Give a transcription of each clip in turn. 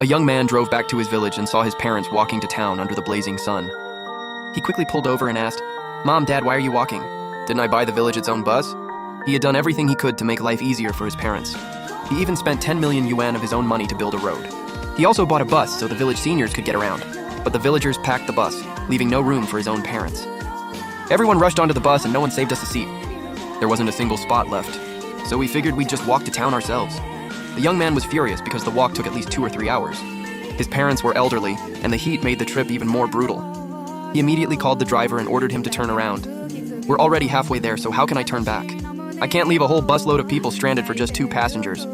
A young man drove back to his village and saw his parents walking to town under the blazing sun. He quickly pulled over and asked, "Mom, Dad, why are you walking? Didn't I buy the village its own bus?" He had done everything he could to make life easier for his parents. He even spent 10 million yuan of his own money to build a road. He also bought a bus so the village seniors could get around, but the villagers packed the bus, leaving no room for his own parents. Everyone rushed onto the bus and no one saved us a seat. There wasn't a single spot left, so we figured we'd just walk to town ourselves. The young man was furious because the walk took at least 2 or 3 hours. His parents were elderly, and the heat made the trip even more brutal. He immediately called the driver and ordered him to turn around. "We're already halfway there, so how can I turn back? I can't leave a whole busload of people stranded for just 2 passengers."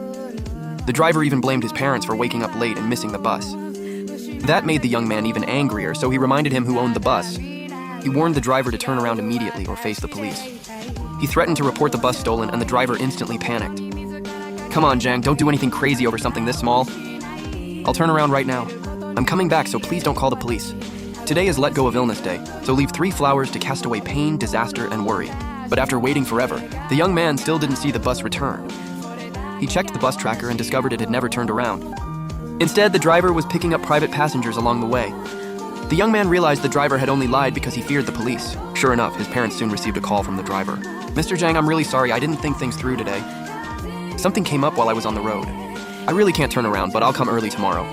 The driver even blamed his parents for waking up late and missing the bus. That made the young man even angrier, so he reminded him who owned the bus. He warned the driver to turn around immediately or face the police. He threatened to report the bus stolen, and the driver instantly panicked. "Come on, Zhang, don't do anything crazy over something this small." "I'll turn around right now. I'm coming back, so please don't call the police. Today is Let Go of Illness Day, so leave 3 flowers to cast away pain, disaster, and worry." But after waiting forever, the young man still didn't see the bus return. He checked the bus tracker and discovered it had never turned around. Instead, the driver was picking up private passengers along the way. The young man realized the driver had only lied because he feared the police. Sure enough, his parents soon received a call from the driver. "Mr. Zhang, I'm really sorry, I didn't think things through today. Something came up while I was on the road. I really can't turn around, but I'll come early tomorrow.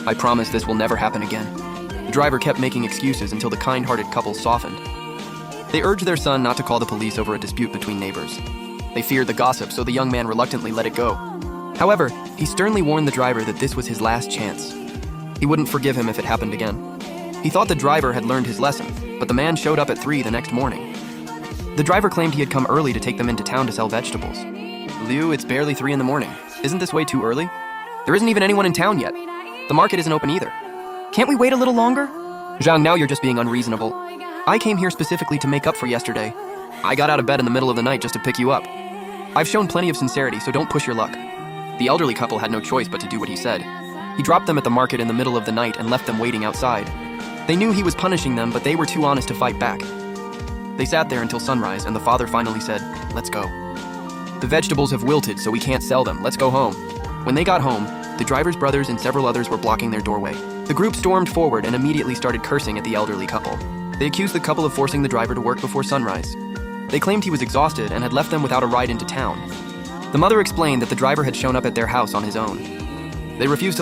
I promise this will never happen again." The driver kept making excuses until the kind-hearted couple softened. They urged their son not to call the police over a dispute between neighbors. They feared the gossip, so the young man reluctantly let it go. However, he sternly warned the driver that this was his last chance. He wouldn't forgive him if it happened again. He thought the driver had learned his lesson, but the man showed up at 3 the next morning. The driver claimed he had come early to take them into town to sell vegetables. "Liu, it's barely 3 in the morning. Isn't this way too early? There isn't even anyone in town yet. The market isn't open either. Can't we wait a little longer?" "Zhang, now you're just being unreasonable. I came here specifically to make up for yesterday. I got out of bed in the middle of the night just to pick you up. I've shown plenty of sincerity, so don't push your luck." The elderly couple had no choice but to do what he said. He dropped them at the market in the middle of the night and left them waiting outside. They knew he was punishing them, but they were too honest to fight back. They sat there until sunrise, and the father finally said, "Let's go. The vegetables have wilted, so we can't sell them. Let's go home." When they got home, the driver's brothers and several others were blocking their doorway. The group stormed forward and immediately started cursing at the elderly couple. They accused the couple of forcing the driver to work before sunrise. They claimed he was exhausted and had left them without a ride into town. The mother explained that the driver had shown up at their house on his own. They refused to